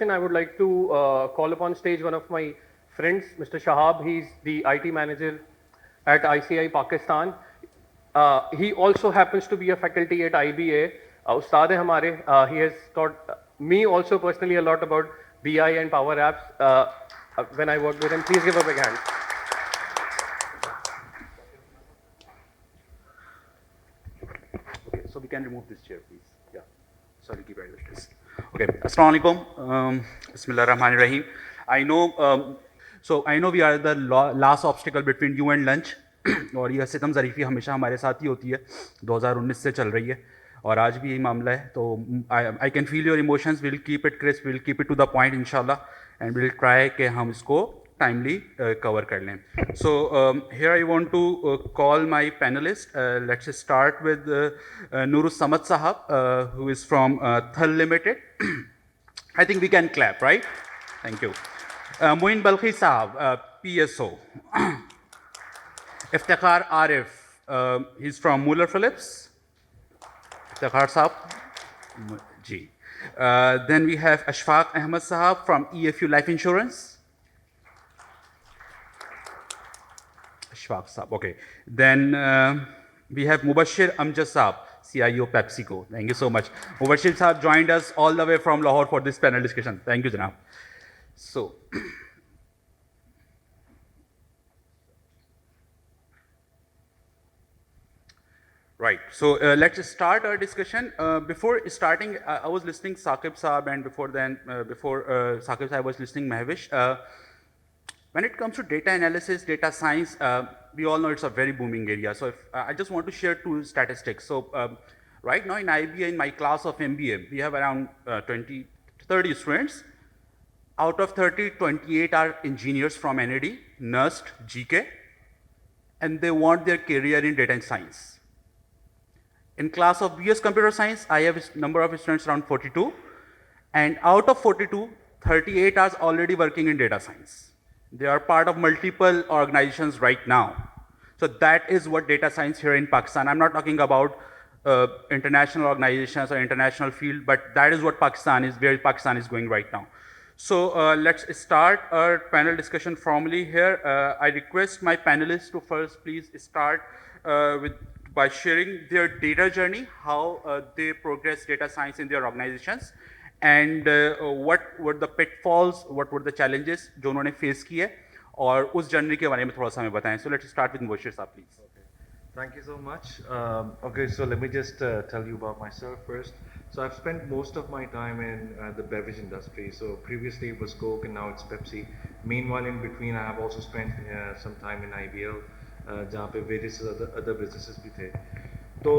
I would like to call upon stage one of my friends, Mr. Shahab. He's the IT manager at ICI Pakistan. He also happens to be a faculty at IBA. Ustad hai hamare. He has taught me also personally a lot about BI and Power Apps when I worked with him. Please give a big hand. Okay, so we can remove this chair, please. Yeah. Sorry, keep it like this. Okay. Assalamu alaikum. Bismillah ar-Rahman ar-Rahim. I know. I know we are the last obstacle between you and lunch. اور یہ ستم ظریفی ہمیشہ ہمارے ساتھ ہی ہوتی ہے, 2019 سے چل رہی ہے اور آج بھی یہی معاملہ ہے. تو I can feel your emotions. We'll keep it crisp, we'll keep it to the point ان شاء اللہ, اینڈ ویل ٹرائی کہ ہم اس کو ٹائملی کور کر لیں. So here I want to call my panelist. Let's start with Noor Alsamad صاحب who is from Thal limited. I think we can clap, right? Thank you. Moin Balkhi صاحب, P S O. Iftikhar Arif, he's from Mueller Phillips. Iftikhar Saab, ji. Then we have Ashfaq Ahmed Sahab from EFU Life Insurance. Ashfaq Saab, okay. Then we have Mubashir Amjad Sahab, CIO PepsiCo. Thank you so much. Mubashir Sahab joined us all the way from Lahore for this panel discussion. Thank you, Janab. So, right. So let's start our discussion. Before starting, I was listening Saqib Saab, and before Saqib Saab, I was listening Mehwish. When it comes to data analysis, data science, we all know it's a very booming area. So I just want to share two statistics. So right now in IBA, in my class of MBA, we have around 30 students. Out of 30, 28 are engineers from NAD, NUST, GK, and they want their career in data science. In class of BS Computer Science, I have a number of students around 42, and out of 42, 38 are already working in data science. They are part of multiple organizations right now. So that is what data science here in Pakistan. I'm not talking about international organizations or international field, but that is what Pakistan is, where Pakistan is going right now. So let's start our panel discussion formally here. I request my panelists to first please start by sharing their data journey, how they progress data science in their organizations, and what were the pitfalls, what were the challenges جو انہوں نے face کی ہے, اور اس journey کے بارے میں تھوڑا سا ہمیں بتائیں. So let's start with Mubashir Saab, please. Thank you so much. Okay, so let me just tell you about myself first. So I've spent most of my time in the beverage industry. So previously it was Coke and now it's Pepsi. Meanwhile, in between, I have also spent some time in IBL, جہاں پہ various other businesses بھی تھے. تو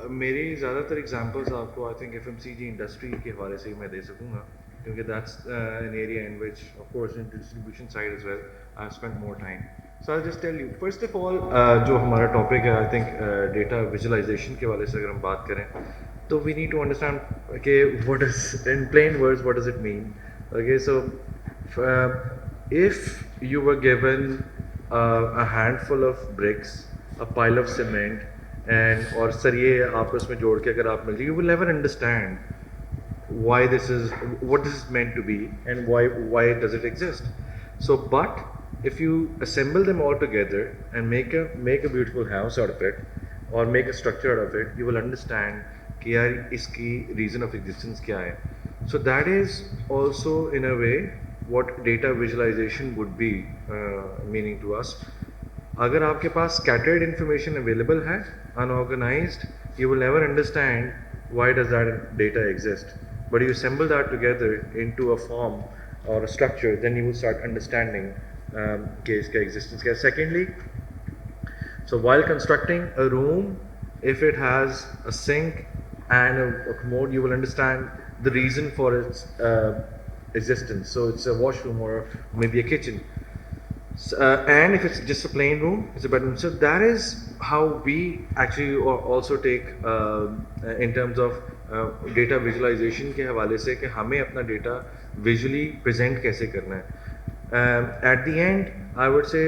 میری زیادہ تر examples آپ کو I think F M C G industry کے حوالے سے ہی میں دے سکوں گا, کیونکہ that's an area in which of course in distribution side as well I have spend more time. So I just tell you first of all, جو ہمارا ٹاپک ہے آئی تھنک ڈیٹا ویژولائزیشن کے حوالے سے اگر ہم بات کریں تو وی نیڈ ٹو انڈرسٹینڈ کہ what is in plain words what does it mean. Okay, so if you were given a handful of bricks, a pile of cement, and or سریے آپس میں جوڑ کے اگر آپ مل جائے, you will never understand why this is, what this is meant to be, and why does it exist. So but if you assemble them all together and make a beautiful house out of it, or make a structure out of it, you will understand کہ یار اس کی reason of existence کیا ہے. So that is also in a way what data visualization would be meaning to us. اگر آپ کے پاس scattered information available ہے, unorganized, you will never understand why does that data exist. But you assemble that together into a form or a structure, then you will start understanding کہ اس کا existence کیا. Secondly, so while constructing a room, if it has a sink and a commode, you will understand the reason for its existence. So it's a washroom or maybe a kitchen. And if it's just a plain room, it's a bedroom. So that is how we actually also take in terms of data visualization کے حوالے سے کہ ہمیں اپنا data visually present کیسے کرنا ہے. At the end, I would say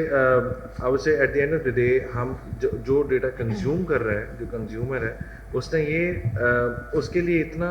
at the end of the day, ہم جو ڈیٹا کنزیوم کر رہا ہے, جو کنزیومر ہے, اس نے یہ اس کے لیے اتنا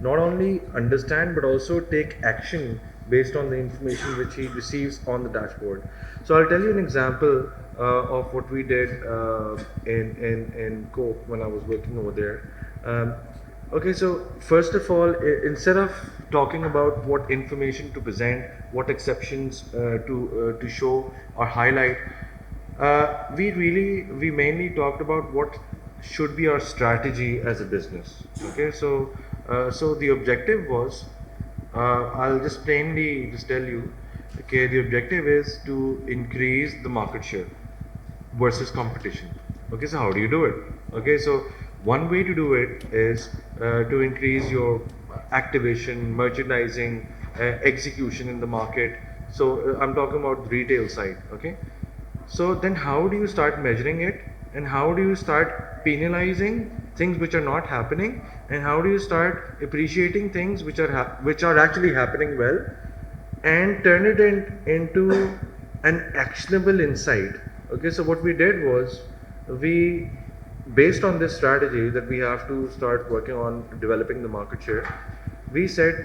not only understand but also take action based on the information which he receives on the dashboard. So I'll tell you an example of what we did in Coke when I was working over there. Okay, so first of all, instead of talking about what information to present, what exceptions to show or highlight, we mainly talked about what should be our strategy as a business. Okay, so the objective was, I'll just plainly just tell you, okay, the objective is to increase the market share versus competition. Okay, so how do you do it? Okay, so one way to do it is to increase your activation, merchandising, execution in the market. So I'm talking about the retail side. Okay, so then how do you start measuring it, and how do you start penalizing things which are not happening, and how do you start appreciating things which are actually happening well, and turn it into an actionable insight. Okay, so what we did was, we, based on this strategy that we have to start working on developing the market share, we said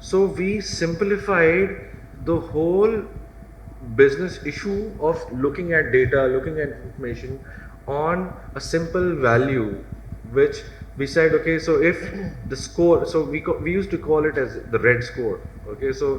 So we simplified the whole business issue of looking at data, looking at information on a simple value, which we said, okay, so if the score, so we used to call it as the red score. Okay, so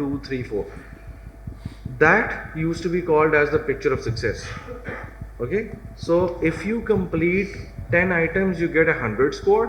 2 3 4, that used to be called as the picture of success. Okay, so if you complete 10 items you get 100 score.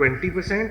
20%,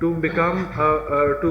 to become to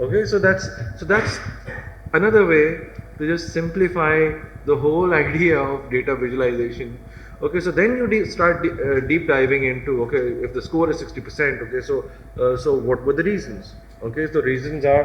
Okay, so that's another way to just simplify the whole idea of data visualization. Okay, so then you start deep diving into, okay, if the score is 60%, okay, so what were the reasons? Okay, so reasons are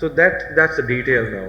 so that's the detail now.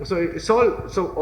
so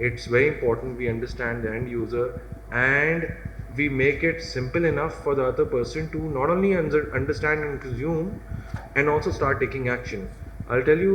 it's very important we understand the end user and we make it simple enough for the other person to not only understand and consume and also start taking action. I'll tell you,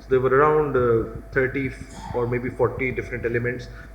So there were around 30 or maybe 40 different elements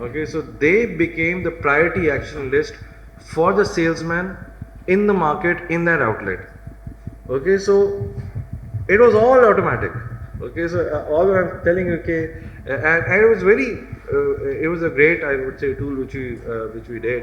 okay, so they became the priority action list for the salesman in the market in that outlet. Okay, so it was all automatic. Okay, so all I'm telling you, okay, and it was very, it was a great, I would say, tool which we did.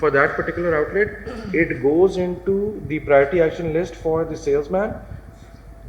for that particular outlet, it goes into the priority action list for the salesman,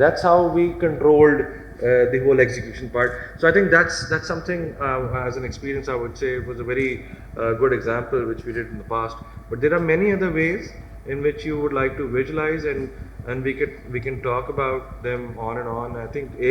That's how we controlled the whole execution part. So I think that's something as an experience I would say was a very good example which we did in the past. But there are many other ways in which you would like to visualize and we can talk about them on and on. I think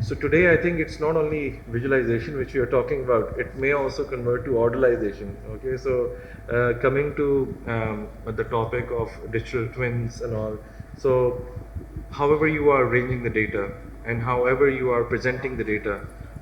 So today I think it's not only visualization which we are talking about, it may also convert to orderalization. Okay, so coming to the topic of digital twins and all, so however you are arranging the data and however you are presenting the data,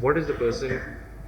what is the person.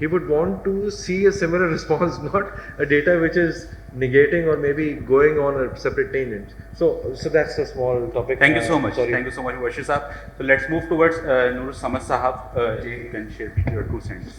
he would want to see a similar response, not a data which is negating or maybe going on a separate tangent. So that's a small topic. Thank you so much. Sorry. Thank you so much, Mubashir Saab. So let's move towards Nur Samad Sahab. You can share your 2 cents.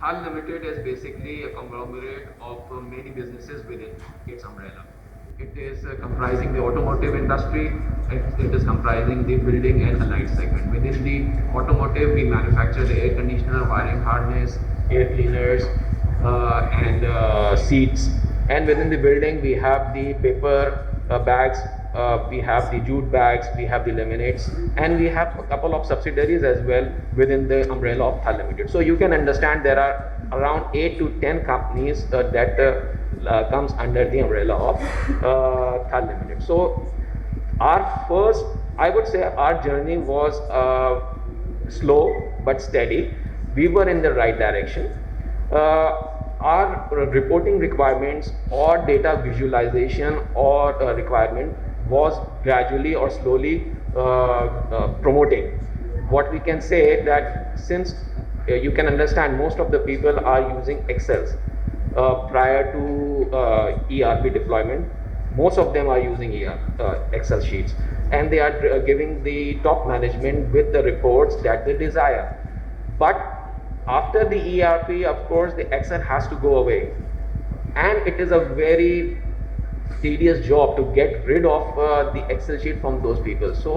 Thal Limited is basically a conglomerate of many businesses within its umbrella. It is comprising the automotive industry, it is comprising the building and allied segment. Within the automotive, we manufacture the air conditioner, wiring harness, air cleaners, and seats. And within the building, we have the paper bags, we have the jute bags, we have the laminates, and we have a couple of subsidiaries as well within the umbrella of Thal Limited. So you can understand there are around 8 to 10 companies that comes under the umbrella of Thal Limited. So I would say our journey was slow but steady. We were in the right direction. Our reporting requirements or data visualization or requirement was gradually or slowly promoting. What we can say that since you can understand most of the people are using Excels prior to ERP deployment, most of them are using Excel sheets, and they are giving the top management with the reports that they desire. But after the ERP, of course, the Excel has to go away, and it is a very tedious job to get rid of the Excel sheet from those people. So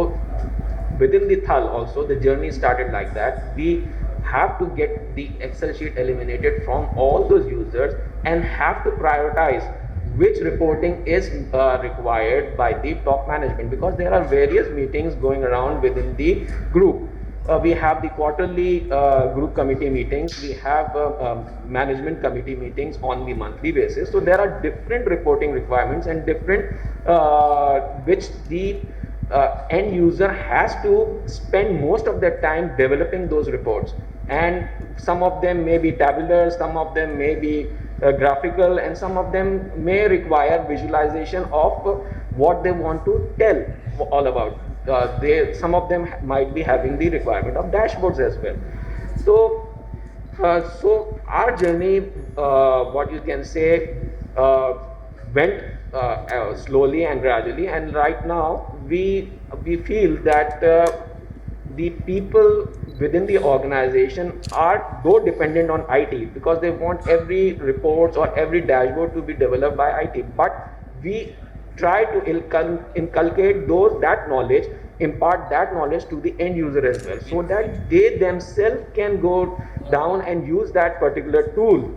within the Thal also, the journey started like that. We have to get the Excel sheet eliminated from all those users and have to prioritize which reporting is required by the top management, because there are various meetings going around within the group. We have the quarterly group committee meetings, we have management committee meetings on the monthly basis. So there are different reporting requirements and different which the end user has to spend most of their time developing those reports, and some of them may be tabular, some of them may be graphical, and some of them may require visualization of what they want to tell all about. Some of them might be having the requirement of dashboards as well. So our journey, what you can say, went slowly and gradually, and right now we feel that the people within the organization are though dependent on IT, because they want every reports or every dashboard to be developed by IT, but we try to inculcate that knowledge, impart that knowledge to the end user as well, so that they themselves can go down and use that particular tool,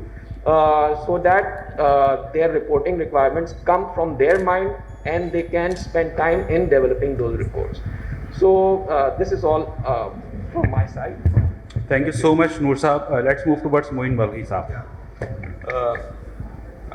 so that their reporting requirements come from their mind and they can spend time in developing those reports. So this is all from my side. Thank you so much, Noor Saab. Let's move towards Moin Balghi Saab.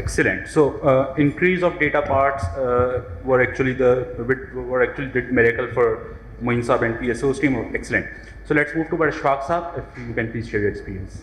Excellent. So increase of data parts were actually the miracle for Moin Saab and PSO's team. Excellent. So let's move to Ashfaq Saab. If you can please share your experience.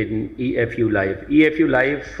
in EFU Life. EFU Life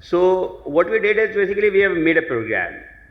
So what we did is basically we have made a program.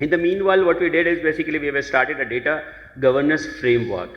In the meanwhile, what we did is basically we have started a data governance framework.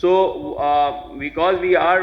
So because we are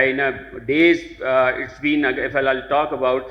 in a days it's been if I'll talk about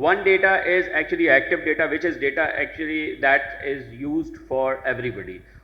One data is actually active data, which is data actually that is used for everybody.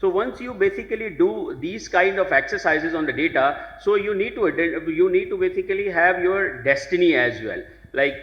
So once you basically do these kind of exercises on the data, so you need to basically have your destiny as well. Like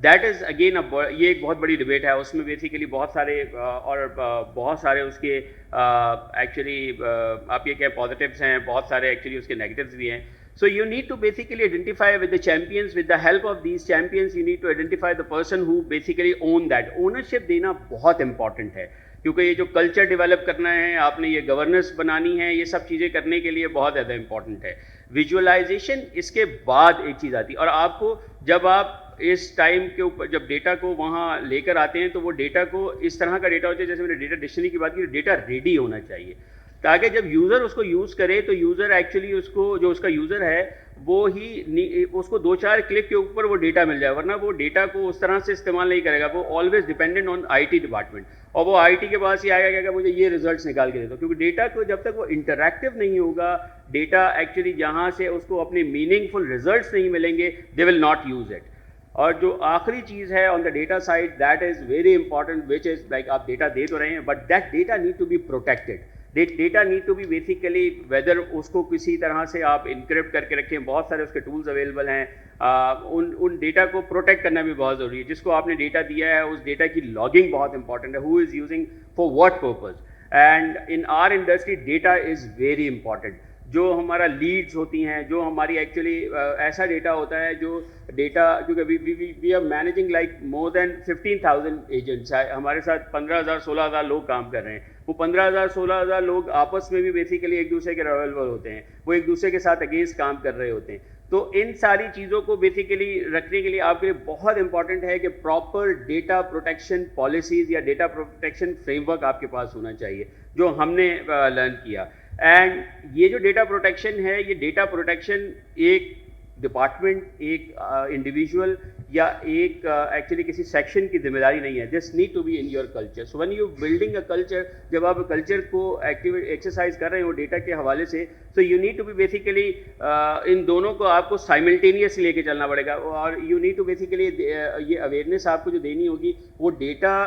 that is again یہ ایک بہت بڑی debate ہے. اس میں basically بہت سارے اور بہت سارے اس کے ایکچولی آپ یہ کہیں پازیٹیوس ہیں, بہت سارے ایکچولی اس کے نیگیٹیوز بھی ہیں. So you need to basically identify with the champions, with the help of these champions you need to identify the person who basically own that. Ownership دینا بہت امپورٹنٹ ہے, کیونکہ یہ جو کلچر ڈیولپ کرنا ہے, آپ نے یہ گورننس بنانی ہے, یہ سب چیزیں کرنے کے لیے بہت زیادہ امپورٹنٹ ہے. ویژولائزیشن اس کے بعد ایک چیز آتی ہے, اور آپ کو جب آپ اس ٹائم کے اوپر جب ڈیٹا کو وہاں لے کر آتے ہیں تو وہ ڈیٹا کو اس طرح کا ڈیٹا ہوتا ہے, جیسے میں نے ڈیٹا ڈکشنری کی بات کی, ڈیٹا ریڈی ہونا چاہیے تاکہ جب یوزر اس کو یوز کرے تو یوزر ایکچولی اس کو جو اس کا یوزر ہے وہ ہی اس کو 2-4 کلک کے اوپر وہ ڈیٹا مل جائے, ورنہ وہ ڈیٹا کو اس طرح سے استعمال نہیں کرے گا. وہ always dependent on I T department, اور وہ آئی ٹی کے پاس ہی آئے گا کہ مجھے یہ ریزلٹس نکال کے دے دو, کیونکہ ڈیٹا کو جب تک وہ انٹریکٹیو نہیں ہوگا, ڈیٹا ایکچولی جہاں سے اس کو اپنے میننگ فل ریزلٹس نہیں ملیں گے, they will not use it. اور جو آخری چیز ہے on the data side, that is very important, which is like آپ ڈیٹا دے تو رہے ہیں but that data need to be protected. Data need to be basically whether اس کو کسی طرح سے آپ انکرپٹ کر کے رکھیں, بہت سارے اس کے ٹولز اویلیبل ہیں. ان ڈیٹا کو پروٹیکٹ کرنا بھی بہت ضروری ہے. جس کو آپ نے ڈیٹا دیا ہے اس ڈیٹا کی لاگنگ بہت امپورٹنٹ ہے, who is using for what purpose. And in our industry data is very important. جو ہمارا لیڈز ہوتی ہیں, جو ہماری ایکچولی ایسا ڈیٹا ہوتا ہے جو ڈیٹا, کیونکہ we are managing like more than 15,000 agents, ہمارے ساتھ 15,000-16,000 لوگ کام کر رہے ہیں. وہ 15,000-16,000 لوگ آپس میں بھی بیسیکلی ایک دوسرے کے اویلیبل ہوتے ہیں, وہ ایک دوسرے کے ساتھ اگینسٹ کام کر رہے ہوتے ہیں. تو ان ساری چیزوں کو بیسیکلی رکھنے کے لیے آپ کے لیے بہت امپورٹنٹ ہے کہ پراپر ڈیٹا پروٹیکشن پالیسیز یا ڈیٹا پروٹیکشن فریم ورک آپ کے پاس ہونا چاہیے, جو ہم نے لرن کیا. اینڈ یہ جو ڈیٹا پروٹیکشن ہے, یہ ڈیٹا پروٹیکشن ایک ڈپارٹمنٹ, ایک انڈیویجول یا ایک ایکچولی کسی سیکشن کی ذمہ داری نہیں ہے. This need to be in your culture. So when you building a culture, جب آپ کلچر کو ایکسرسائز کر رہے ہو ڈیٹا کے حوالے سے, so you need to be basically ان دونوں کو آپ کو سائملٹینیس لے کے چلنا پڑے گا. اور یو نیڈ ٹو بیسیکلی یہ اویئرنیس آپ کو جو دینی ہوگی وہ ڈیٹا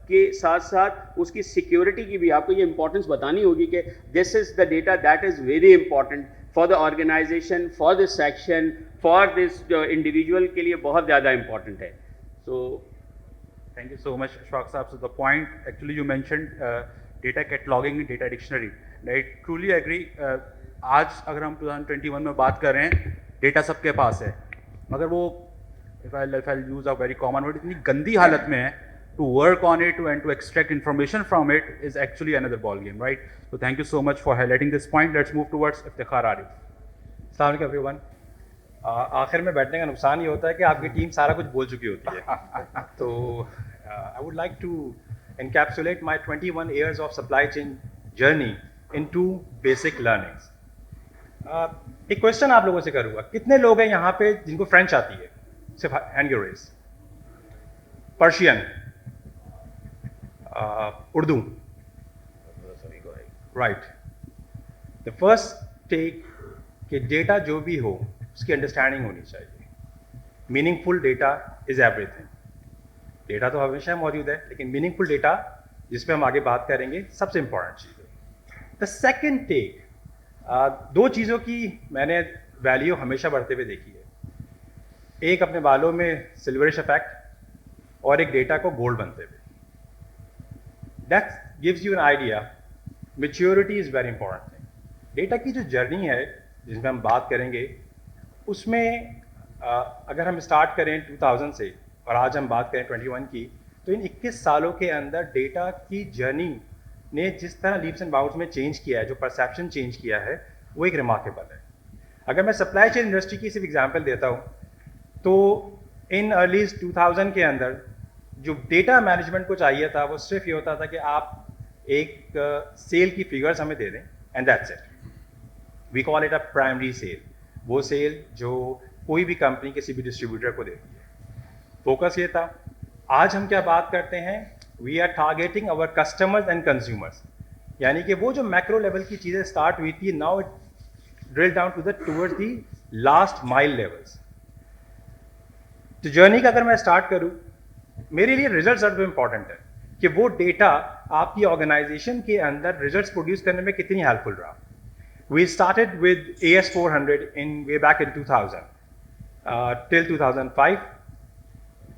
کے ساتھ ساتھ اس کی سیکیورٹی کی بھی آپ کو یہ امپورٹنس بتانی ہوگی کہ this is the data that is very important for the organisation, for this section, for this individual کے لیے بہت زیادہ امپورٹنٹ ہے. سو thank you so much Ashfaq Saab. So the point actually you mentioned data cataloging, data dictionary, I truly agree. آج اگر ہم 2021 میں بات کر رہے ہیں, ڈیٹا سب کے پاس ہے, مگر وہ if I'll use a very common word, اتنی گندی حالت میں ہے, to work on it and to extract information from it is actually another ball game, right? So thank you so much for highlighting this point. Let's move towards Iftikhar Arif. السلام علیکم every one. آخر میں بیٹھنے کا نقصان یہ ہوتا ہے کہ آپ کی ٹیم سارا کچھ بول چکی ہوتی ہے. تو I would like to encapsulate my 21 years of supply chain journey in 2 basic learnings. ایک کوشچن آپ لوگوں سے کروں گا, کتنے لوگ ہیں یہاں پہ جن کو فرینچ آتی ہے؟ صرف hand your raise. Persian, Urdu, right. The first take کہ ڈیٹا جو بھی ہو اس کی انڈرسٹینڈنگ ہونی چاہیے. میننگ فل ڈیٹا از ایوری تھنگ. ڈیٹا تو ہمیشہ موجود ہے, لیکن میننگ فل ڈیٹا جس پہ ہم آگے بات کریں گے سب سے امپورٹنٹ چیز ہے. دا سیکنڈ ٹیک, 2 چیزوں کی میں نے ویلیو ہمیشہ بڑھتے ہوئے دیکھی ہے. ایک اپنے بالوں میں سلورش افیکٹ, اور ایک ڈیٹا کو گولڈ بنتے ہوئے. That gives you an idea. Maturity is very important thing. Data کی جو جرنی ہے جس میں ہم بات کریں گے, اس میں اگر ہم اسٹارٹ کریں 2000 سے اور آج ہم بات کریں 21 کی, تو ان 21 سالوں کے اندر ڈیٹا کی جرنی نے جس طرح لیپس اینڈ باؤنڈس میں چینج کیا ہے, جو پرسیپشن چینج کیا ہے, وہ ایک ریمارکیبل ہے. اگر میں سپلائی چین انڈسٹری کی صرف ایگزامپل دیتا ہوں, تو ان ارلی 2000 کے اندر جو ڈیٹا مینجمنٹ کو چاہیے تھا وہ صرف یہ ہوتا تھا کہ آپ ایک سیل کی فگرس ہمیں دے دیں and that's it. We call it a primary cell, وہ سیل جو کوئی بھی کمپنی کسی بھی ڈسٹریبیوٹر کو دیتی ہے. فوکس یہ تھا. آج ہم کیا بات کرتے ہیں, we are targeting our customers and consumers. یعنی کہ وہ جو میکرو لیول کی چیزیں اسٹارٹ ہوئی تھی, now it drill down to the toward the last mile levels. تو جرنی کا اگر میں اسٹارٹ کروں, میرے لیے ریزلٹ سب سے امپورٹنٹ ہے کہ وہ ڈیٹا آپ کی آرگنائزیشن کے اندر ریزلٹس پروڈیوس کرنے میں کتنی ہیلپ فل رہا. We started with AS400 way back in 2000 till 2005.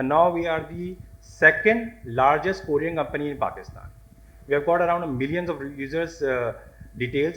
and now we are the second largest courier company in Pakistan. We have got around millions of users details,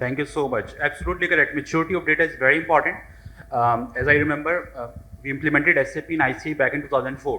Thank you so much. Absolutely correct. Maturity of data is very important. As I remember, we implemented SAP in ICA back in 2004.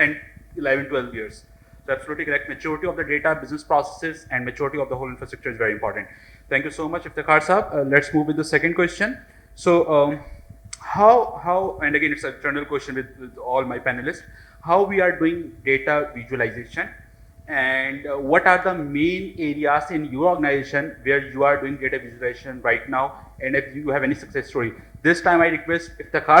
10, 11, 12 years. So absolutely correct. Maturity of the data, business processes, and maturity of the whole infrastructure is very important. Thank you so much, Iftikhar Saab. Let's move with the second question. So. How and again it's a general question with all my panelists, how we are doing data visualization, and what are the main areas in your organization where you are doing data visualization right now, and if you have any success story. This time I request Iftikhar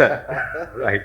Sir. Right.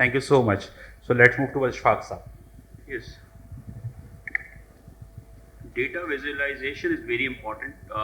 Thank you so much. So let's move to Ashfaq Saab. Yes. Data visualization is very important.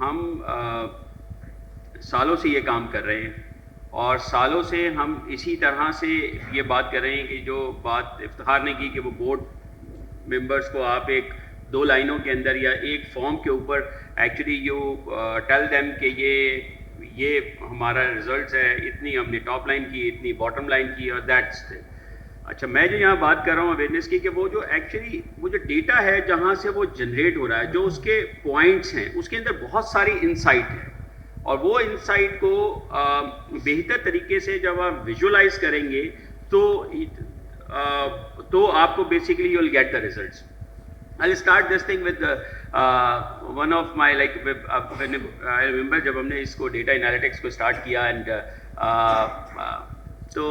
ہم سالوں سے یہ کام کر رہے ہیں اور سالوں سے ہم اسی طرح سے یہ بات کر رہے ہیں کہ جو بات افتخار نے کی کہ وہ بورڈ ممبرس کو آپ ایک 2 لائنوں کے اندر یا ایک فارم کے اوپر ایکچولی یو ٹیل دیم کہ یہ ہمارا ریزلٹس ہے، اتنی ہم نے ٹاپ لائن کی، اتنی باٹم لائن کی، اور دیٹس اچھا میں جو یہاں بات کر رہا ہوں اویئرنیس کی کہ وہ جو ایکچولی وہ جو ڈیٹا ہے جہاں سے وہ جنریٹ ہو رہا ہے، جو اس کے پوائنٹس ہیں اس کے اندر بہت ساری انسائٹ ہے، اور وہ انسائٹ کو بہتر طریقے سے جب آپ ویژولائز کریں گے تو آپ کو basically you will get the results. I'll start this thing with one of my when I remember جب ہم نے اس کو ڈیٹا انالیٹکس کو اسٹارٹ کیا اینڈ تو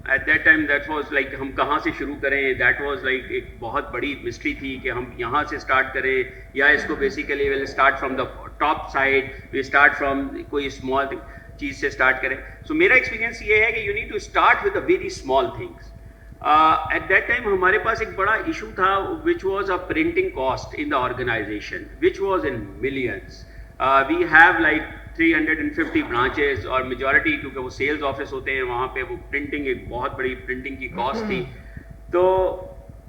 at that time that was like ہم کہاں سے شروع کریں، دیٹ واز لائک ایک بہت بڑی مسٹری تھی کہ ہم یہاں سے اسٹارٹ کریں یا اس کو basically will start from the top side, we start from کوئی اسمال چیز سے اسٹارٹ کریں. سو میرا ایکسپیرینس یہ ہے کہ you need to start with a very small things. At that time ہمارے پاس ایک بڑا ایشو تھا which was a printing cost in the organization which was in millions. We have like 350 branches اور میجورٹی کیونکہ وہ سیلز آفس ہوتے ہیں وہاں پہ وہ پرنٹنگ ایک بہت بڑی پرنٹنگ کی کاسٹ تھی. تو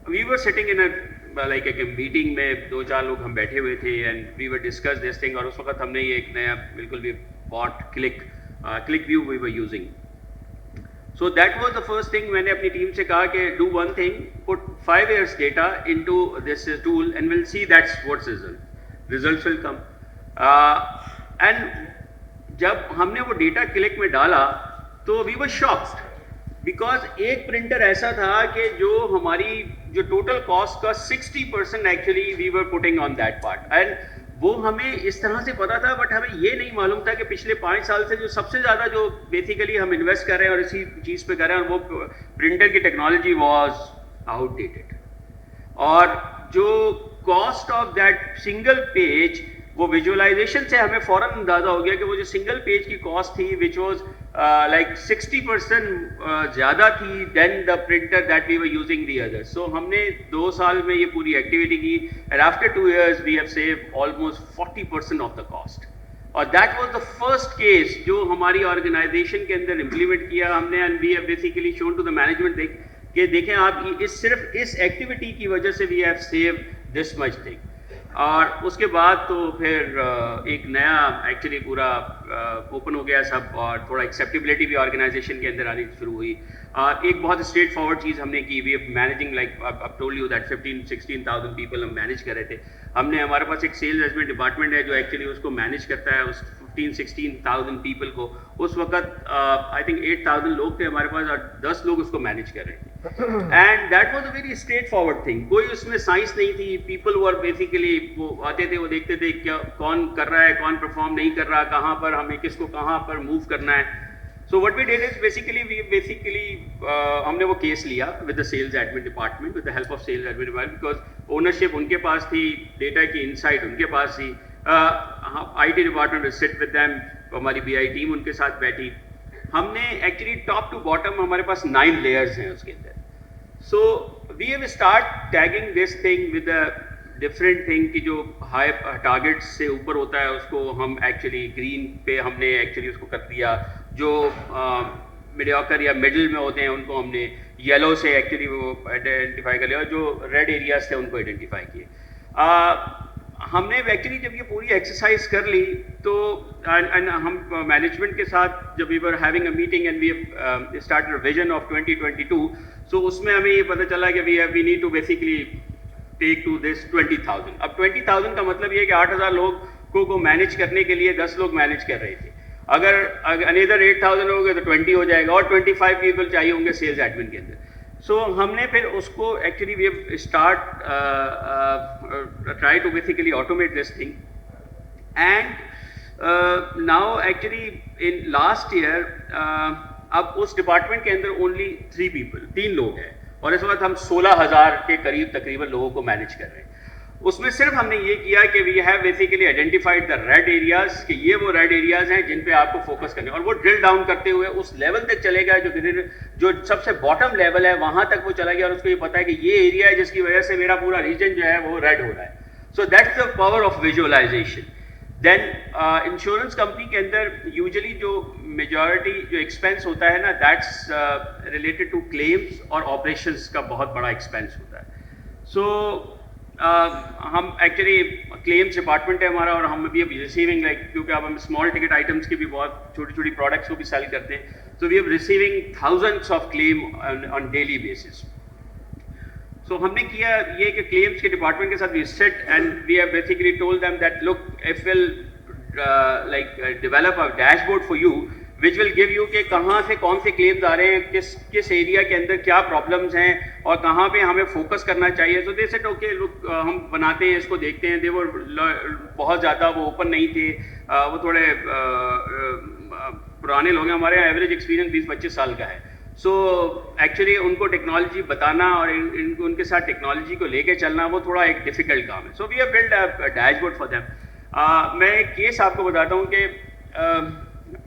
we were sitting in like ایک میٹنگ میں 2-4 لوگ ہم بیٹھے ہوئے تھے and we were discuss this thing, اور اس وقت ہم نے یہ ایک نیا بالکل بھی bot click view we were using. So that was the first thing. میں نے اپنی ٹیم سے کہا کہ do one thing, put 5 years data into this tool and we'll see that's what's results will come. And جب ہم نے وہ ڈیٹا کلک میں ڈالا تو we were shocked because ایک پرنٹر ایسا تھا کہ جو ہماری جو ٹوٹل کاسٹ کا 60% actually we were putting on that part, and وہ ہمیں اس طرح سے پتا تھا بٹ ہمیں یہ نہیں معلوم تھا کہ پچھلے 5 سال سے جو سب سے زیادہ جو بیسیکلی ہم انویسٹ کر رہے ہیں اور اسی چیز پہ کر رہے ہیں، اور وہ پرنٹر کی ٹیکنالوجی واز آؤٹ ڈیٹڈ، اور جو cost of that single page وہ ویژولائزیشن سے ہمیں فوراً اندازہ ہو گیا کہ وہ جو سنگل پیج کی کاسٹ تھی وچ واز لائک 60% زیادہ تھی then the printer that we were using the other. So ہم نے 2 سال میں یہ پوری ایکٹیویٹی کی and after 2 years we have save almost 40% of the cost. اور that was the first case جو ہماری آرگنائزیشن کے اندر امپلیمنٹ کیا ہم نے، and we have basically shown to the management کہ دیکھیں آپ صرف اس ایکٹیویٹی کی وجہ سے we have save this much thing. اور اس کے بعد تو پھر ایک نیا ایکچولی پورا اوپن ہو گیا سب، اور تھوڑا ایکسیپٹیبلٹی بھی آرگنائزیشن کے اندر آنی شروع ہوئی. ایک بہت اسٹریٹ فارورڈ چیز ہم نے کی، وی آر مینیجنگ لائک اب ٹولڈ یو دیٹ 15-16,000 پیپل ہم مینیج کر رہے تھے. ہم نے ہمارے پاس ایک سیلز مینجمنٹ ڈپارٹمنٹ ہے جو ایکچولی اس کو مینیج کرتا ہے اس 15-16,000 پیپل کو. اس وقت آئی تھنک 8,000 لوگ تھے ہمارے پاس اور 10 لوگ اس کو مینیج کر رہے تھے. And that was a very straight forward thing, کوئی اس میں سائنس نہیں تھی. پیپل ور بیسیکلی وہ آتے تھے، وہ دیکھتے تھے کیا کون کر رہا ہے، کون پرفارم نہیں کر رہا، کہاں پر ہمیں کس کو کہاں پر موو کرنا ہے. So what we did is basically ہم نے وہ کیس لیا with the sales admin department, with the help of sales admin department, because ownership ان کے پاس تھی، ڈیٹا کی انسائٹ ان کے پاس تھی. I T department sit with them, ہماری بی آئی ٹیم ان کے ساتھ بیٹھی. ہم نے ایکچولی ٹاپ ٹو باٹم ہمارے پاس 9 لیئرز ہیں اس کے اندر. So we have start tagging this thing with a different thing کہ جو ہائی ٹارگیٹ سے اوپر ہوتا ہے اس کو ہم ایکچولی گرین پہ ہم نے ایکچولی اس کو کر دیا، جو میڈیوکر یا مڈل میں ہوتے ہیں ان کو ہم نے یلو سے ایکچولی وہ آئیڈینٹیفائی کر لیا، اور جو ریڈ ایریاز تھے ان کو آئیڈینٹیفائی کیے. ہم نے ایکچولی جب یہ پوری ایکسرسائز کر لی تو ہم مینجمنٹ کے ساتھ جب we were having a meeting and we start vision of 2022. سو اس میں ہمیں یہ پتہ چلا کہ we need to basically take to this 20,000. اب 20,000 کا مطلب یہ ہے کہ 8,000 لوگوں کو مینیج کرنے کے لیے 10 لوگ مینیج کر رہے تھے. اگر انیدر 8,000 ہو گئے تو 20 ہو جائے گا، اور 25 پیپل چاہیے ہوں گے سیلز ایڈمن کے اندر. سو ہم نے پھر اس کو actually we have start try to basically automate this thing. And now actually in last year اب اس ڈپارٹمنٹ کے اندر اونلی 3 لوگ ہیں، اور اس وقت ہم 16,000 کے قریب تقریباً لوگوں کو مینیج کر رہے ہیں. اس میں صرف ہم نے یہ کیا کہ we have basically identified the red areas, کہ یہ وہ ریڈ ایریاز ہیں جن پہ آپ کو فوکس کرنا ہے، اور وہ ڈرل ڈاؤن کرتے ہوئے اس لیول تک چلے گا جو سب سے باٹم لیول ہے وہاں تک وہ چلا گیا، اور اس کو یہ پتا ہے کہ یہ ایریا ہے جس کی وجہ سے میرا پورا ریجن جو ہے وہ ریڈ ہو رہا ہے. So that's the power of visualization. Then insurance company کے اندر یوزلی جو میجورٹی جو ایکسپینس ہوتا ہے نا دیٹس ریلیٹڈ ٹو کلیمس اور آپریشنس کا بہت بڑا ایکسپینس ہوتا ہے. سو ہم ایکچولی کلیمس ڈپارٹمنٹ ہے ہمارا اور ہم بھی اب ریسیونگ لائک کیونکہ اب ہم اسمال ٹکٹ آئٹمس کی بھی بہت چھوٹی چھوٹی پروڈکٹس کو بھی سیل کرتے ہیں. So we are receiving thousands of claim on daily basis. So ہم نے کیا یہ کہ کلیمس کے ڈپارٹمنٹ کے ساتھ we sat and we have basically told them that look if will like develop a dashboard for you which will give you کہ کہاں سے کون سے کلیمز آ رہے ہیں, کس ایریا کے اندر کیا پرابلمس ہیں اور کہاں پہ ہمیں فوکس کرنا چاہیے. سو دے سیٹ اوکے لک ہم بناتے ہیں اس کو دیکھتے ہیں. دے وہ بہت زیادہ وہ اوپن نہیں تھے, وہ تھوڑے پرانے لوگ ہیں, ہمارے یہاں ایوریج ایکسپیرینس 20-25 سال کا ہے. سو ایکچولی ان کو ٹیکنالوجی بتانا اور ان کے ساتھ ٹیکنالوجی کو لے کے چلنا وہ تھوڑا ایک ڈیفیکلٹ کام ہے. So we have build a dashboard for them. میں ایک کیس آپ کو بتاتا ہوں کہ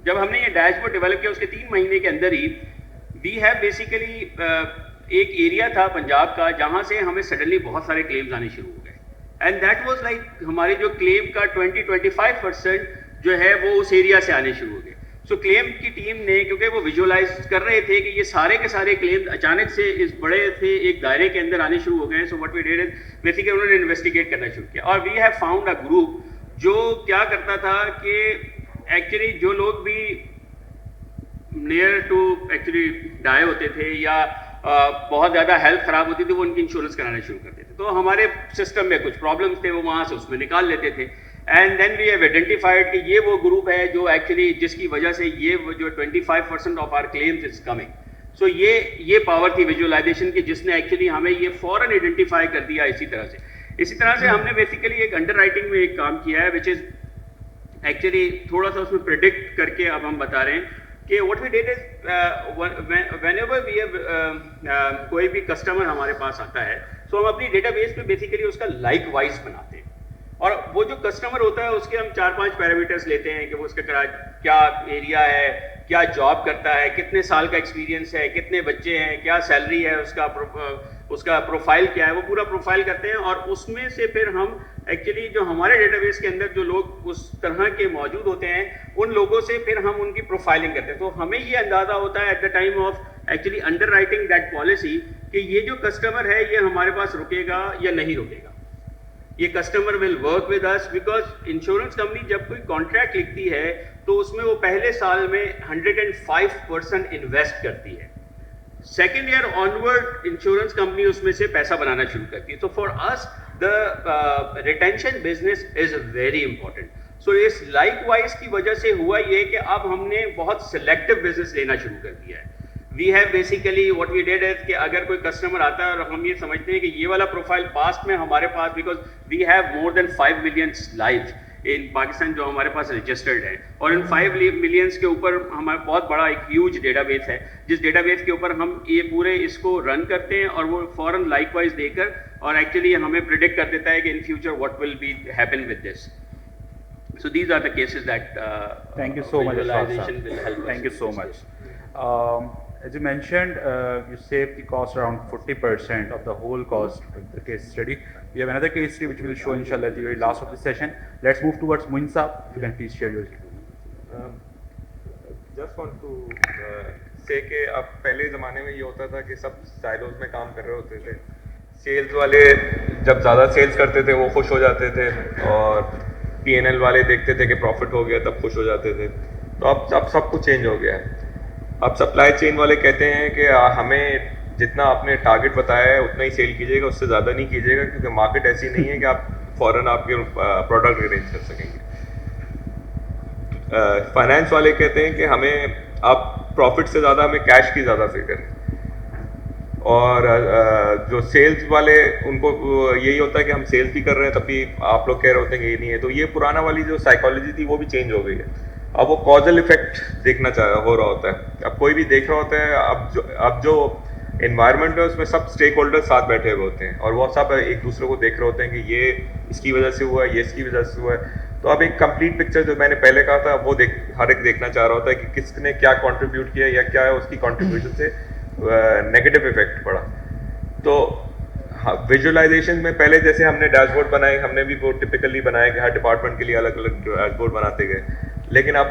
جب ہم نے یہ ڈیش بورڈ ڈیولپ کیا اس کے 3 مہینے کے اندر ہی وی ہیو بیسیکلی ایک ایریا تھا پنجاب کا جہاں سے ہمیں سڈنلی بہت سارے کلیمز آنے شروع ہو گئے. اینڈ دیٹ واز لائک ہماری جو کلیم کا 20-25% جو ہے وہ اس ایریا سے آنے شروع ہو گئے. سو کلیم کی ٹیم نے کیونکہ وہ ویژولائز کر رہے تھے کہ یہ سارے کے سارے کلیم اچانک سے اس بڑے تھے ایک دائرے کے اندر آنے شروع ہو گئے. So what we did is basically انہوں نے انویسٹیگیٹ کرنا شروع کیا اور we have found a group جو کیا کرتا تھا کہ ایکچولی جو لوگ بھی نیئر ٹو ایکچولی ڈائی ہوتے تھے یا بہت زیادہ ہیلتھ خراب ہوتی تھی وہ ان کی انشورنس کرانا شروع کرتے تھے. تو ہمارے سسٹم میں کچھ پرابلمس تھے وہ وہاں سے اس میں نکال لیتے تھے. And then we have identified کہ یہ وہ گروپ ہے جو ایکچولی جس کی وجہ سے یہ جو 25% of our claims is coming. So یہ پاور تھی ویژولائزیشن کی جس نے ایکچولی ہمیں یہ فوراً آئیڈینٹیفائی کر دیا. اسی طرح سے ہم نے بیسیکلی ایک انڈر رائٹنگ میں ایک کام کیا ہے وچ از ایکچولی تھوڑا سا اس میں پریڈکٹ کر کے اب ہم بتا رہے ہیں کہ what we did is whenever we have کوئی بھی کسٹمر ہمارے پاس آتا ہے سو ہم اپنی ڈیٹا بیس پہ بیسیکلی اس کا لائک وائز بناتے ہیں اور وہ جو کسٹمر ہوتا ہے اس کے ہم 4-5 پیرامیٹرس لیتے ہیں کہ وہ اس کا کیا ایریا ہے, کیا جاب کرتا ہے, کتنے سال کا ایکسپیرینس ہے, کتنے بچے ہیں, کیا سیلری ہے, اس کا پروفائل کیا ہے, وہ پورا پروفائل کرتے ہیں اور اس میں سے پھر ہم ایکچولی جو ہمارے ڈیٹا بیس کے اندر جو لوگ اس طرح کے موجود ہوتے ہیں ان لوگوں سے پھر ہم ان کی پروفائلنگ کرتے ہیں. تو ہمیں یہ اندازہ ہوتا ہے at the time of actually underwriting that policy کہ یہ جو کسٹمر ہے یہ ہمارے پاس رکے گا یا نہیں رکے گا. یہ کسٹمر ول ورک ود اس بیکاز انشورنس کمپنی جب کوئی کانٹریکٹ لکھتی ہے تو اس میں وہ پہلے سال میں 105% انویسٹ کرتی ہے. Second year onward insurance company اس میں سے پیسہ بنانا شروع کرتی ہے. تو فار اس the retention business is very important. So اس لائک وائز کی وجہ سے ہوا یہ کہ اب ہم نے بہت سلیکٹو بزنس لینا شروع کر دیا ہے. We have basically what we did is کہ اگر کوئی کسٹمر آتا ہے اور ہم یہ سمجھتے ہیں کہ یہ والا پروفائل پاسٹ میں ہمارے پاس because we have more than 5 million life in Pakistan جو ہمارے پاس رجسٹرڈ ہے اور ان 5 million کے اوپر ہمارا بہت بڑا ایک ہیوج ڈیٹا بیس ہے جس ڈیٹا بیس کے اوپر ہم یہ پورے اس کو رن کرتے ہیں اور وہ فوراً لائک وائز دے کر اور ایکچولی ہمیں پریڈکٹ کر دیتا ہے کہ in future what will be happen with this. So these are the cases that thank you so much, visualization will help us. Thank you so much. As you mentioned, you saved the cost around 40% of the whole cost of the case study. We have another case study which we will show inshallah at the very last of the session. Let's move towards Moin Saab. If you can please share your just want to say کہ اب پہلے زمانے میں یہ ہوتا تھا کہ سب silos میں کام کر رہے ہوتے تھے. سیلز والے جب زیادہ سیلز کرتے تھے وہ خوش ہو جاتے تھے اور P&L والے دیکھتے تھے کہ پروفٹ ہو گیا تب خوش ہو جاتے تھے. تو اب سب کچھ چینج ہو گیا ہے. اب سپلائی چین والے کہتے ہیں کہ ہمیں جتنا آپ نے ٹارگیٹ بتایا ہے اتنا ہی سیل کیجیے گا, اس سے زیادہ نہیں کیجیے گا کیونکہ مارکیٹ ایسی نہیں ہے کہ آپ فوراً آپ کے پروڈکٹ ارینج کر سکیں گے. فائنینس والے کہتے ہیں کہ ہمیں آپ پروفٹ سے زیادہ ہمیں کیش کی زیادہ فکر ہے. اور جو سیلز والے ان کو یہی ہوتا ہے کہ ہم سیلز بھی کر رہے ہیں تب بھی آپ لوگ کہہ رہے ہوتے ہیں کہ یہ نہیں ہے. تو یہ پرانا والی جو سائیکالوجی تھی وہ بھی چینج ہو گئی ہے. اب وہ کازل افیکٹ دیکھنا ہو رہا ہوتا ہے. اب کوئی بھی دیکھ رہا ہوتا ہے اب جو انوائرمنٹ ہے اس میں سب اسٹیک ہولڈر ساتھ بیٹھے ہوئے ہوتے ہیں اور وہ سب ایک دوسرے کو دیکھ رہے ہوتے ہیں کہ یہ اس کی وجہ سے ہوا ہے, یہ اس کی وجہ سے ہوا ہے. تو اب ایک کمپلیٹ پکچر جو میں نے پہلے کہا تھا وہ ہر ایک دیکھنا چاہ رہا ہوتا ہے کہ کس نے کیا کنٹریبیوٹ کیا یا کیا ہے اس کی کنٹریبیوشن سے نیگیٹو افیکٹ پڑا. تو ہاں ویژولائزیشن میں پہلے جیسے ہم نے ڈیش بورڈ بنائے, ہم نے بھی وہ ٹپکلی بنایا کہ ہر ڈپارٹمنٹ کے لیے الگ الگ ڈیش بورڈ بناتے گئے, لیکن اب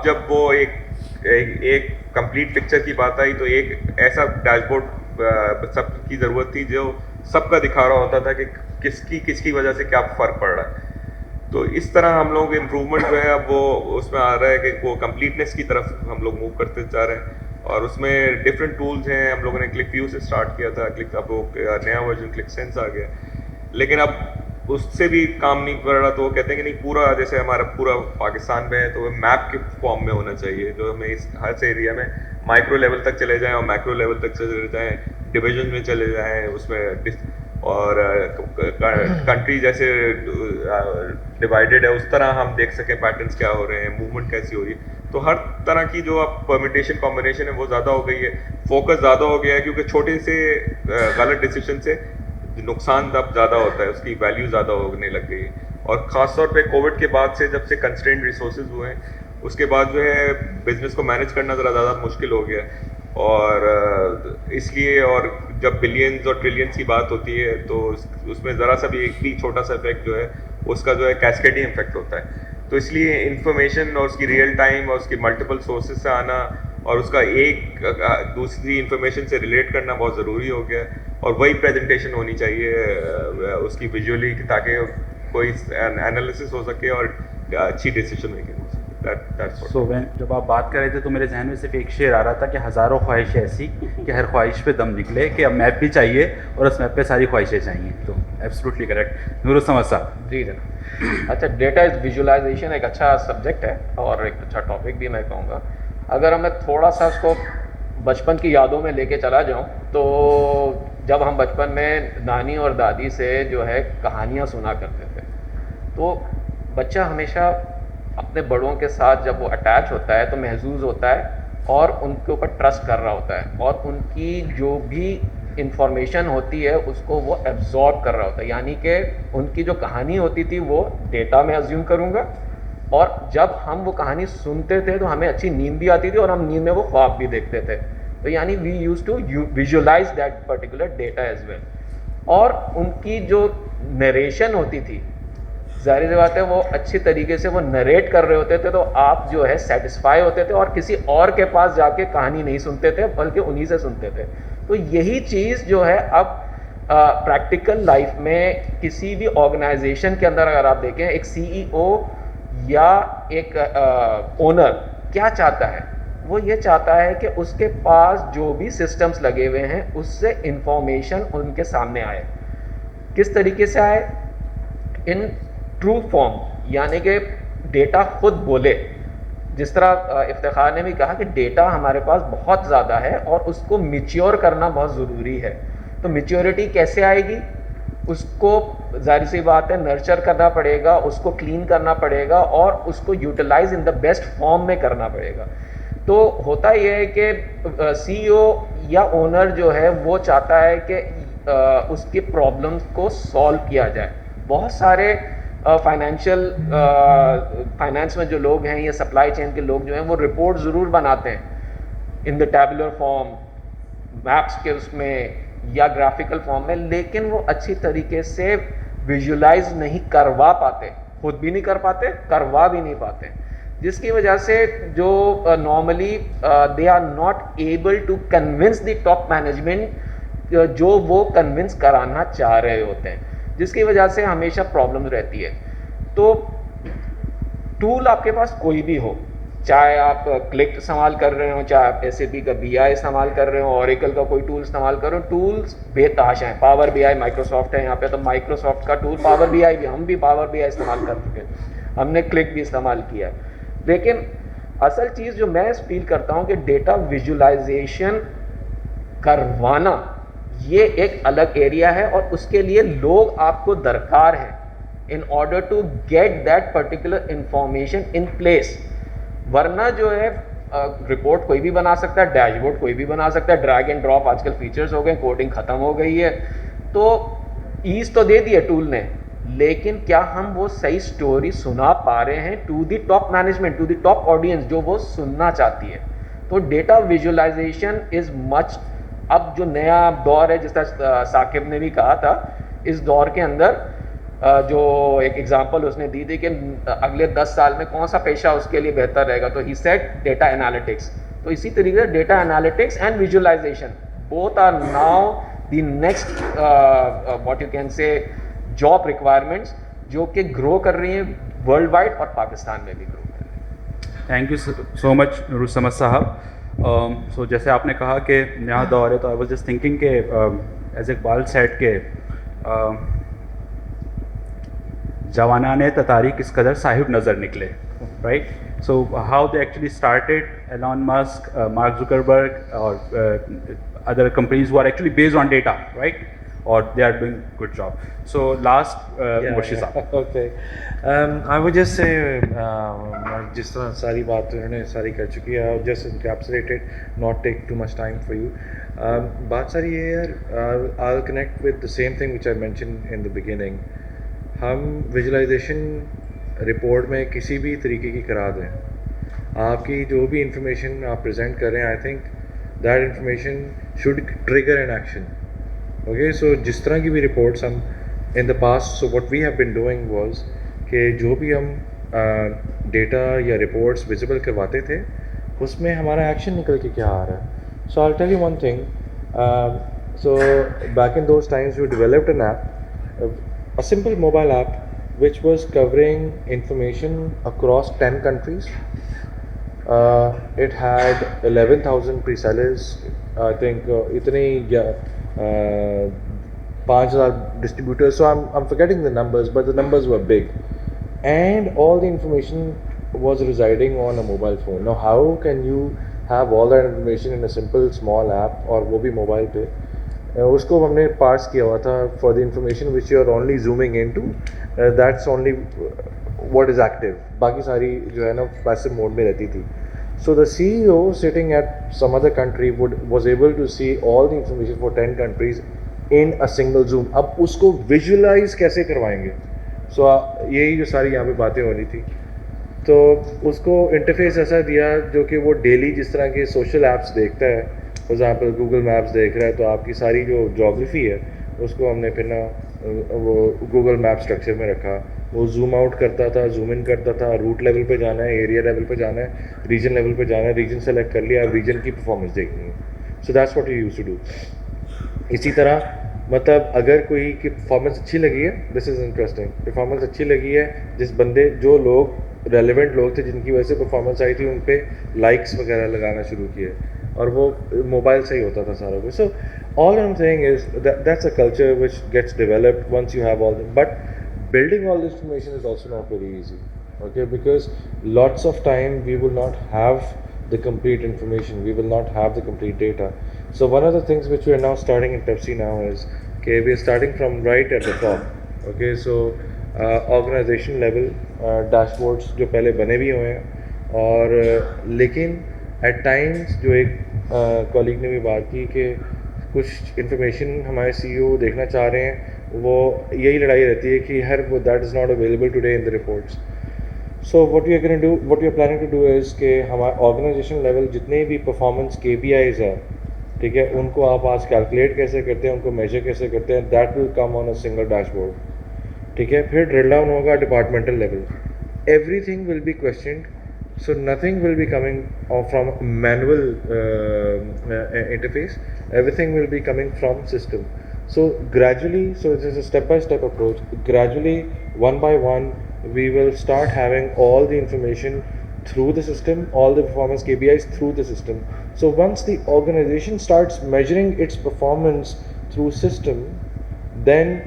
جب وہ ایک کمپلیٹ پکچر کی بات آئی تو ایک ایسا ڈیش بورڈ سب کی ضرورت تھی جو سب کا دکھا رہا ہوتا تھا کہ کس کی وجہ سے کیا فرق پڑ رہا ہے. تو اس طرح ہم لوگ امپروومنٹ جو ہے اب وہ اس میں آ رہا ہے کہ وہ کمپلیٹنیس کی طرف ہم لوگ موو کرتے جا رہے ہیں, اور اس میں ڈفرینٹ ٹولز ہیں. ہم لوگوں نے کلک ویو سے اسٹارٹ کیا تھا, اب وہ نیا ورژن کلک سینس آ گیا, لیکن اب اس سے بھی کام نہیں کر رہا. تو وہ کہتے ہیں کہ نہیں, پورا جیسے ہمارا پورا پاکستان میں ہے تو وہ میپ کے فارم میں ہونا چاہیے, جو ہمیں اس ہر ایریا میں مائکرو لیول تک چلے جائیں اور میکرو لیول تک چلے جائیں, ڈویژن میں چلے جائیں اس میں, اور کنٹری جیسے ڈیوائڈیڈ ہے اس طرح ہم دیکھ سکیں پیٹرنس کیا ہو رہے ہیں, موومنٹ کیسی ہو رہی ہے. تو ہر طرح کی جو اب پرمیٹیشن کمبینیشن ہے وہ زیادہ ہو گئی ہے, فوکس زیادہ ہو گیا ہے, کیونکہ چھوٹے سے غلط ڈیسیشن سے نقصان اب زیادہ ہوتا ہے, اس کی ویلیو زیادہ ہونے لگ گئی ہے. اور خاص طور پہ کووڈ کے بعد سے جب سے کنسٹرینڈ ریسورسز ہوئے ہیں اس کے بعد جو ہے بزنس کو مینیج کرنا ذرا زیادہ مشکل ہو گیا ہے. اور اس لیے, اور جب بلینز اور ٹریلینز کی بات ہوتی ہے تو اس میں ذرا سا بھی ایک بھی چھوٹا سا افیکٹ جو ہے اس کا جو ہے کیسکیڈنگ افیکٹ ہوتا ہے. تو اس لیے انفارمیشن اور اس کی ریئل ٹائم اور اس کی ملٹیپل سورسز سے آنا اور اس کا ایک دوسری انفارمیشن سے ریلیٹ کرنا بہت ضروری ہو گیا ہے, اور وہی پریزنٹیشن ہونی چاہیے اس کی ویژولی, تاکہ کوئی انالیسس ہو سکے اور اچھی ڈیسیشن میکنگ ہو سکے. سو جب آپ بات کر رہے تھے تو میرے ذہن میں صرف ایک شعر آ رہا تھا کہ ہزاروں خواہشیں ایسی کہ ہر خواہش پہ دم نکلے, کہ اب میپ بھی چاہیے اور اس میپ پہ ساری خواہشیں چاہیے. تو ایبسلیوٹلی کریکٹ. نور السمد صاحب. جی جناب. اچھا, ڈیٹا از ویژولائزیشن ایک اچھا سبجیکٹ ہے اور ایک اچھا ٹاپک بھی میں کہوں گا. اگر میں تھوڑا سا اس کو بچپن کی یادوں میں لے کے چلا جاؤں تو جب ہم بچپن میں نانی اور دادی سے جو ہے کہانیاں سنا کرتے تھے تو بچہ ہمیشہ اپنے بڑوں کے ساتھ جب وہ اٹیچ ہوتا ہے تو محظوظ ہوتا ہے اور ان کے اوپر ٹرسٹ کر رہا ہوتا ہے, اور ان کی جو بھی انفارمیشن ہوتی ہے اس کو وہ ایبزارب کر رہا ہوتا ہے. یعنی کہ ان کی جو کہانی ہوتی تھی وہ ڈیٹا میں ازیوم کروں گا, اور جب ہم وہ کہانی سنتے تھے تو ہمیں اچھی نیند بھی آتی تھی اور ہم نیند میں وہ خواب بھی دیکھتے تھے. تو یعنی we use to visualize that particular data as well. اور ان کی جو نریشن ہوتی تھی, ظاہر سی بات ہے وہ اچھی طریقے سے وہ نریٹ کر رہے ہوتے تھے تو آپ جو ہے سیٹسفائی ہوتے تھے اور کسی اور کے پاس جا کے کہانی نہیں سنتے تھے بلکہ انہی سے سنتے تھے. تو یہی چیز جو ہے اب پریکٹیکل لائف میں کسی بھی آرگنائزیشن کے اندر اگر آپ دیکھیں, ایک سی ای او یا ایک اونر کیا چاہتا ہے, وہ یہ چاہتا ہے کہ اس کے پاس جو بھی سسٹمز لگے ہوئے ہیں اس سے انفارمیشن ان کے سامنے آئے. کس طریقے سے آئے؟ ان ٹرو فارم, یعنی کہ ڈیٹا خود بولے. جس طرح افتخار نے بھی کہا کہ ڈیٹا ہمارے پاس بہت زیادہ ہے اور اس کو میچیور کرنا بہت ضروری ہے. تو میچیورٹی کیسے آئے گی؟ اس کو ظاہر سی بات ہے نرچر کرنا پڑے گا, اس کو کلین کرنا پڑے گا اور اس کو utilize in the best form میں کرنا پڑے گا. تو ہوتا یہ ہے کہ سی ای او یا اونر جو ہے وہ چاہتا ہے کہ اس کی پرابلمس کو سالو کیا جائے. بہت سارے فائنانس میں جو لوگ ہیں یا سپلائی چین کے لوگ جو ہیں وہ رپورٹ ضرور بناتے ہیں ان دا ٹیبولر فارم, میپس کے اس میں یا گرافیکل فارم میں, لیکن وہ اچھی طریقے سے ویژولائز نہیں کروا پاتے, خود بھی نہیں کر پاتے, کروا بھی نہیں پاتے, جس کی وجہ سے جو normally they are not able to convince the top management جو وہ کنونس کرانا چاہ رہے ہوتے ہیں, جس کی وجہ سے ہمیشہ پرابلم رہتی ہے. تو ٹول آپ کے پاس کوئی بھی ہو, چاہے آپ کلک استعمال کر رہے ہوں, چاہے آپ ایس اے پی کا بی آئی استعمال کر رہے ہوں, اوریکل کا کوئی ٹول استعمال کر رہے ہوں, ٹولز بے تحاشا ہیں. پاور بی آئی مائکروسافٹ ہے یہاں پہ, تو مائکروسافٹ کا ٹول پاور بی آئی بھی, ہم بھی پاور بی آئی استعمال کر چکے ہیں, ہم نے کلک بھی استعمال کیا ہے. لیکن اصل چیز جو میں فیل کرتا ہوں کہ ڈیٹا ویژولائزیشن کروانا یہ ایک الگ ایریا ہے, اور اس کے لیے لوگ آپ کو درکار ہیں in order to get that particular information in place. ورنہ جو ہے رپورٹ کوئی بھی بنا سکتا ہے, ڈیش بورڈ کوئی بھی بنا سکتا ہے, ڈریگ اینڈ ڈراپ آج کل فیچرز ہو گئے, کوڈنگ ختم ہو گئی ہے, تو ایز تو دے دی ہے ٹول نے, لیکن کیا ہم وہ صحیح سٹوری سنا پا رہے ہیں to the top management, to the top audience جو وہ سننا چاہتی ہے. تو ڈیٹا ویژولائزیشن از مچ اب جو نیا دور ہے، جس طرح ثاقب نے بھی کہا تھا، اس دور کے اندر جو ایک ایگزامپل اس نے دی تھی کہ اگلے 10 سال میں کون سا پیشہ اس کے لیے بہتر رہے گا، تو ہی سیٹ ڈیٹا انالیٹکس. تو اسی طریقے سے data analytics and visualization both are now the next what you can say job requirements جو کہ گرو کر رہی ہیں ورلڈ وائڈ اور پاکستان میں بھی گرو کر رہی ہیں. تھینک یو سو مچ نور الصمد صاحب. سو جیسے آپ نے کہا کہ نیا دور ہے، تو آئی واز جسٹ تھنکنگ کہ ایز اقبال سیٹ کے جوانان تتاری کس قدر صاحب نظر نکلے، right. So how they actually started ایلان Musk, mark Zuckerberg اور other companies who are actually based on data, right? Or they are doing good job. So last, Murshid Saab. Okay. I would just say, جس طرح ساری بات انہوں نے ساری کر چکی ہے, I'll just encapsulate it, not take too much time for you. بات ساری یہ ہے یار, I'll connect with the same thing which I mentioned in the beginning. ہم ویژولائزیشن رپورٹ میں کسی بھی طریقے کی کرا دیں, آپ کی جو بھی انفارمیشن آپ پریزنٹ کر رہے ہیں, I think that information should trigger an action. Okay, so جس طرح کی بھی reports ہم in the past, so what we have been doing was کہ جو بھی ہم ڈیٹا یا reports visible کرواتے تھے, اس میں ہمارا ایکشن نکل کے کیا آ رہا ہے. So I'll tell you one thing. So back in those times we developed an app, a simple mobile app which was covering information across 10 countries. It had 11,000 pre-sellers, I think itne 5,000 distributors, so I'm forgetting the numbers, but the numbers were big, and all the information was residing on a mobile phone. Now how can you have all that information in a simple small app, اور وہ بھی mobile پہ. اس کو ہم نے پارس کیا ہوا تھا for the information which you are only zooming into, that's only what is active, باقی ساری جو ہے نا پیسو موڈ میں رہتی تھی. So the CEO sitting at some other country was able to see all the information for 10 countries in a single zoom. اب اس کو visualize کیسے کروائیں گے؟ So یہی جو ساری یہاں پہ باتیں ہو رہی تھی. تو اس کو انٹرفیس ایسا دیا جو کہ وہ ڈیلی جس طرح کے سوشل ایپس دیکھتا ہے, فار ایگزامپل گوگل میپس دیکھ رہا ہے, تو آپ کی ساری جو جغرافی ہے اس کو ہم نے پھر نا وہ گوگل میپ اسٹرکچر میں رکھا. وہ زوم آؤٹ کرتا تھا, زوم ان کرتا تھا, روٹ لیول پہ جانا ہے, ایریا لیول پہ جانا ہے, ریجن لیول پہ جانا ہے, ریجن سلیکٹ کر لیا, ریجن کی پرفارمنس دیکھنی ہے. So that's what you use to do. اسی طرح مطلب اگر کوئی کی پرفارمنس اچھی لگی ہے, دس از انٹرسٹنگ, پرفارمنس اچھی لگی ہے, جس بندے جو لوگ ریلیونٹ لوگ تھے جن کی وجہ سے پرفارمنس آئی تھی, ان پہ لائکس وغیرہ لگانا شروع کیے, اور وہ موبائل سے ہی ہوتا تھا سارا کچھ. سو all I'm saying is that's a culture which gets developed once you have all them. But building all this information is also not very easy, okay, because lots of time we will not have the complete information, we will not have the complete data. So one of the things which we are now starting in Pepsi now is, okay, we are starting from right at the top, okay, so organization level dashboards جو پہلے بنے بھی ہوئے ہیں, اور لیکن at times جو ایک کالیگ نے بھی بات کی کہ کچھ انفارمیشن ہمارے سی او دیکھنا چاہ رہے ہیں, وہ یہی لڑائی رہتی ہے کہ ہر وہ that is not available today in the reports. So what you can do, what you planning to do is کہ ہمارے آرگنائزیشن لیول جتنے بھی پرفارمنس کے پی آئیز ہیں, ٹھیک ہے, ان کو آپ آج کیلکولیٹ کیسے کرتے ہیں, ان کو میجر کیسے کرتے ہیں, that will come on a single dashboard, ٹھیک ہے. پھر ڈرل ڈاؤن ہوگا departmental level, everything will be questioned. So nothing will be coming from manual interface, everything will be coming from system. So gradually, so it is a step-by-step approach. Gradually, one by one, we will start having all the information through the system, all the performance KPIs through the system. So once the organization starts measuring its performance through system, then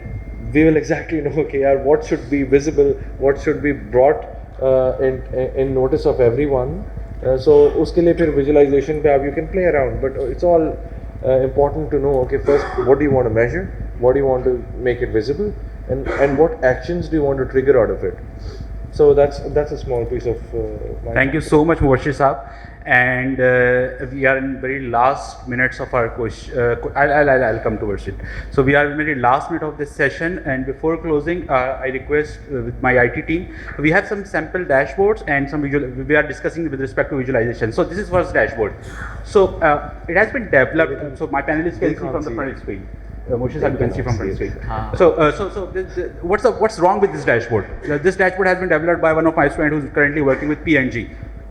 we will exactly know, okay, what should be visible, what should be brought in notice of everyone. So اس کے لیے پھر visualization پہ آپ you can play around, but it's all important to know, okay, first what do you want to measure, what do you want to make it visible, and what actions do you want to trigger out of it. So that's a small piece of Thank you so much, Mubashir Saab. and we are in very last minutes of our question. I'll come towards it. So we are in very last minute of this session, and before closing, I request with my IT team, we have some sample dashboards and some we are discussing with respect to visualization. So this is first dashboard. So it has been developed. So my panelists can see from the front screen. Moshe sir, you can see from front screen. So what's wrong with this dashboard? This dashboard has been developed by one of my students who's currently working with P&G.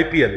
IPL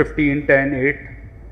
15, 10, 8,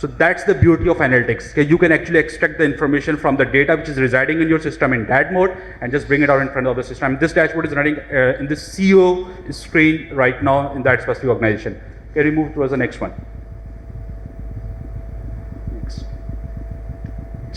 So that's the beauty of analytics. You can actually extract the information from the data which is residing in your system in that mode and just bring it out in front of the system. This dashboard is running in this CEO screen right now in that specific organization. Can we move towards the next one? Next.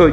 so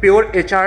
pure HR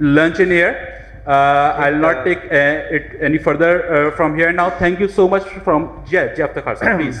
lunch in here. I'll not take it any further from here now. Thank you so much from Jeff Thakkar sir, please.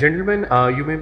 Gentlemen, you may